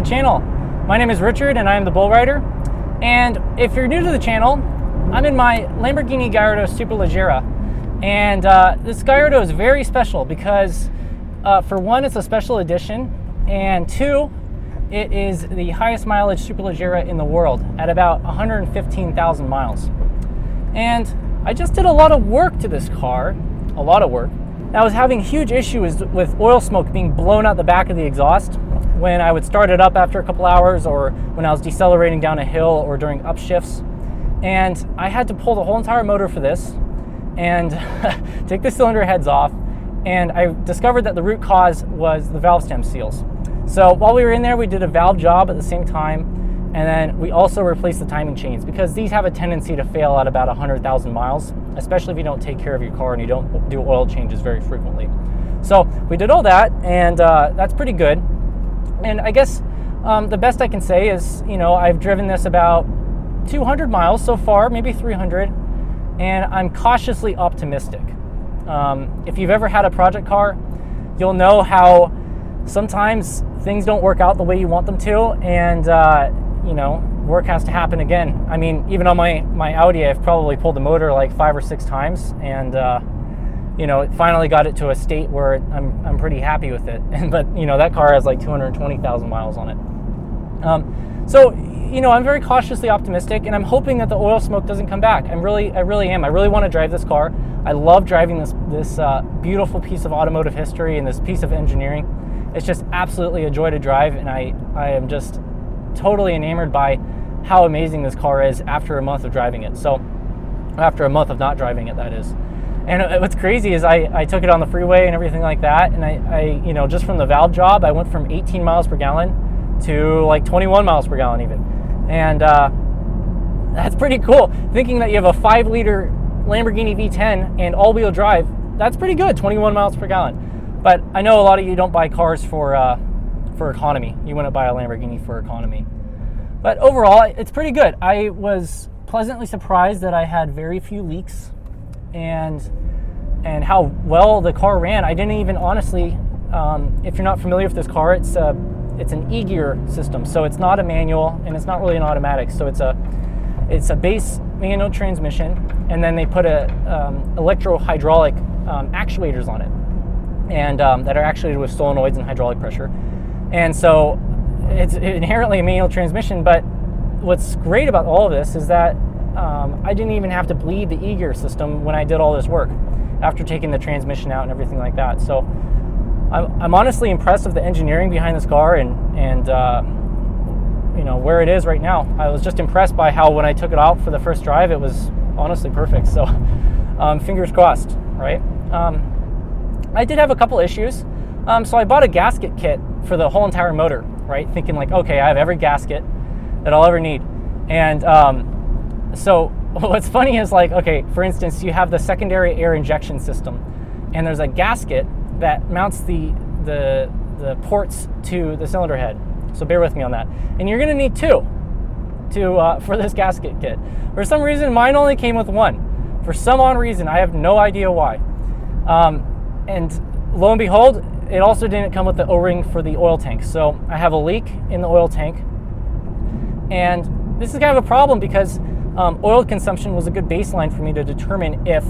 channel. My name is Richard and I am the Bull Rider. And if you're new to the channel, I'm in my Lamborghini Gallardo Superleggera. And this Gallardo is very special because for one, it's a special edition, and two, it is the highest mileage Superleggera in the world at about 115,000 miles. And I just did a lot of work to this car, a lot of work. I was having huge issues with oil smoke being blown out the back of the exhaust when I would start it up after a couple hours, or when I was decelerating down a hill, or during upshifts. And I had to pull the whole entire motor for this and take the cylinder heads off. And I discovered that the root cause was the valve stem seals. So while we were in there, we did a valve job at the same time, and then we also replaced the timing chains because these have a tendency to fail at about 100,000 miles, especially if you don't take care of your car and you don't do oil changes very frequently. So we did all that, and that's pretty good. And I guess the best I can say is, I've driven this about 200 miles so far, maybe 300, and I'm cautiously optimistic. If you've ever had a project car, you'll know how sometimes things don't work out the way you want them to, and work has to happen again. I mean, even on my Audi, I've probably pulled the motor like 5 or 6 times, and it finally got it to a state where I'm pretty happy with it. But that car has like 220,000 miles on it. So I'm very cautiously optimistic, and I'm hoping that the oil smoke doesn't come back. I really am. I really want to drive this car. I love driving this beautiful piece of automotive history and this piece of engineering. It's just absolutely a joy to drive, and I am just totally enamored by how amazing this car is after a month of driving it. So after a month of not driving it, that is. And what's crazy is I took it on the freeway and everything like that, and I just from the valve job, I went from 18 miles per gallon to like 21 miles per gallon even. And that's pretty cool. Thinking that you have a 5-liter Lamborghini V10 and all-wheel drive, that's pretty good, 21 miles per gallon. But I know a lot of you don't buy cars for economy. You wouldn't buy a Lamborghini for economy. But overall, it's pretty good. I was pleasantly surprised that I had very few leaks, and how well the car ran. I didn't even, honestly, if you're not familiar with this car, it's an e-gear system, so it's not a manual and it's not really an automatic. So it's a base manual transmission, and then they put electro-hydraulic actuators on it, and that are actuated with solenoids and hydraulic pressure. And so it's inherently a manual transmission. But what's great about all of this is that I didn't even have to bleed the e-gear system when I did all this work after taking the transmission out and everything like that. So I'm honestly impressed with the engineering behind this car, and where it is right now. I was just impressed by how when I took it out for the first drive, it was honestly perfect. So fingers crossed, right? I did have a couple issues. So I bought a gasket kit for the whole entire motor, right? Thinking like, okay, I have every gasket that I'll ever need. And so what's funny is, like, okay, for instance, you have the secondary air injection system, and there's a gasket that mounts the ports to the cylinder head. So bear with me on that. And you're gonna need 2 for this gasket kit. For some reason, mine only came with 1. For some odd reason, I have no idea why. And lo and behold, it also didn't come with the O-ring for the oil tank. So I have a leak in the oil tank. And this is kind of a problem because oil consumption was a good baseline for me to determine if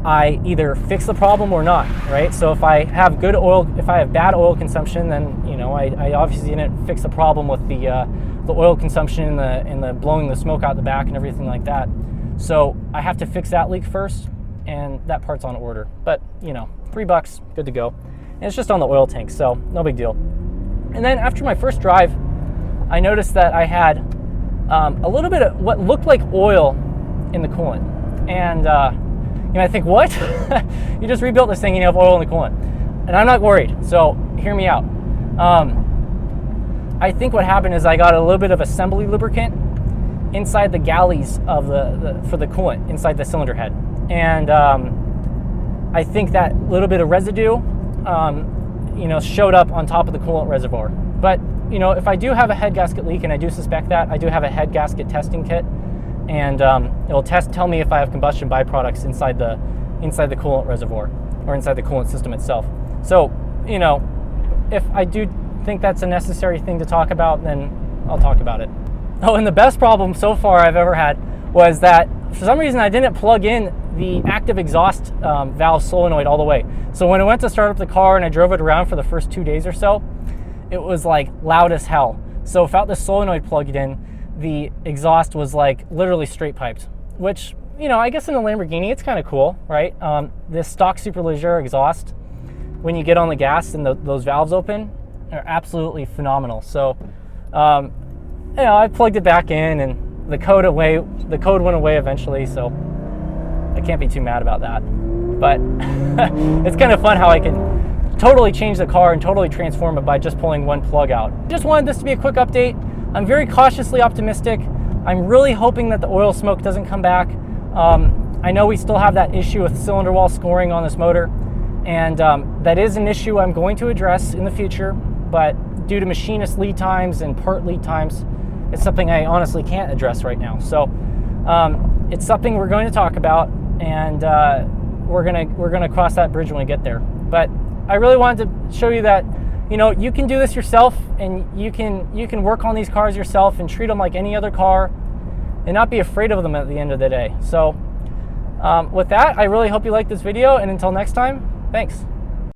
I either fix the problem or not, right? So if I have bad oil consumption, then I obviously didn't fix the problem with the oil consumption and the blowing the smoke out the back and everything like that. So I have to fix that leak first, and that part's on order. But $3, good to go. And it's just on the oil tank, so no big deal. And then after my first drive, I noticed that I had a little bit of what looked like oil in the coolant, and I think, what? You just rebuilt this thing and you have oil in the coolant. And I'm not worried, so hear me out. I think what happened is I got a little bit of assembly lubricant inside the galleys of for the coolant, inside the cylinder head. And I think that little bit of residue, showed up on top of the coolant reservoir. But, if I do have a head gasket leak, and I do suspect that, I do have a head gasket testing kit, and it'll tell me if I have combustion byproducts inside the coolant reservoir or inside the coolant system itself. So, if I do think that's a necessary thing to talk about, then I'll talk about it. Oh, and the best problem so far I've ever had was that for some reason I didn't plug in the active exhaust valve solenoid all the way. So when I went to start up the car and I drove it around for the first 2 days or so, it was like loud as hell. So without the solenoid plugged in, the exhaust was like literally straight piped, which, you know, I guess in a Lamborghini it's kind of cool, right? This stock Superleggera exhaust, when you get on the gas and those valves open, are absolutely phenomenal. So you know, I plugged it back in and the code went away eventually, so I can't be too mad about that. But it's kind of fun how I can totally change the car and totally transform it by just pulling one plug out. Just wanted this to be a quick update. I'm very cautiously optimistic. I'm really hoping that the oil smoke doesn't come back. I know we still have that issue with cylinder wall scoring on this motor, and that is an issue I'm going to address in the future, but due to machinist lead times and part lead times, it's something I honestly can't address right now. So it's something we're going to talk about, and we're gonna cross that bridge when we get there. But I really wanted to show you that, you know, you can do this yourself, and you can work on these cars yourself and treat them like any other car and not be afraid of them at the end of the day. So with that, I really hope you liked this video, and until next time, thanks.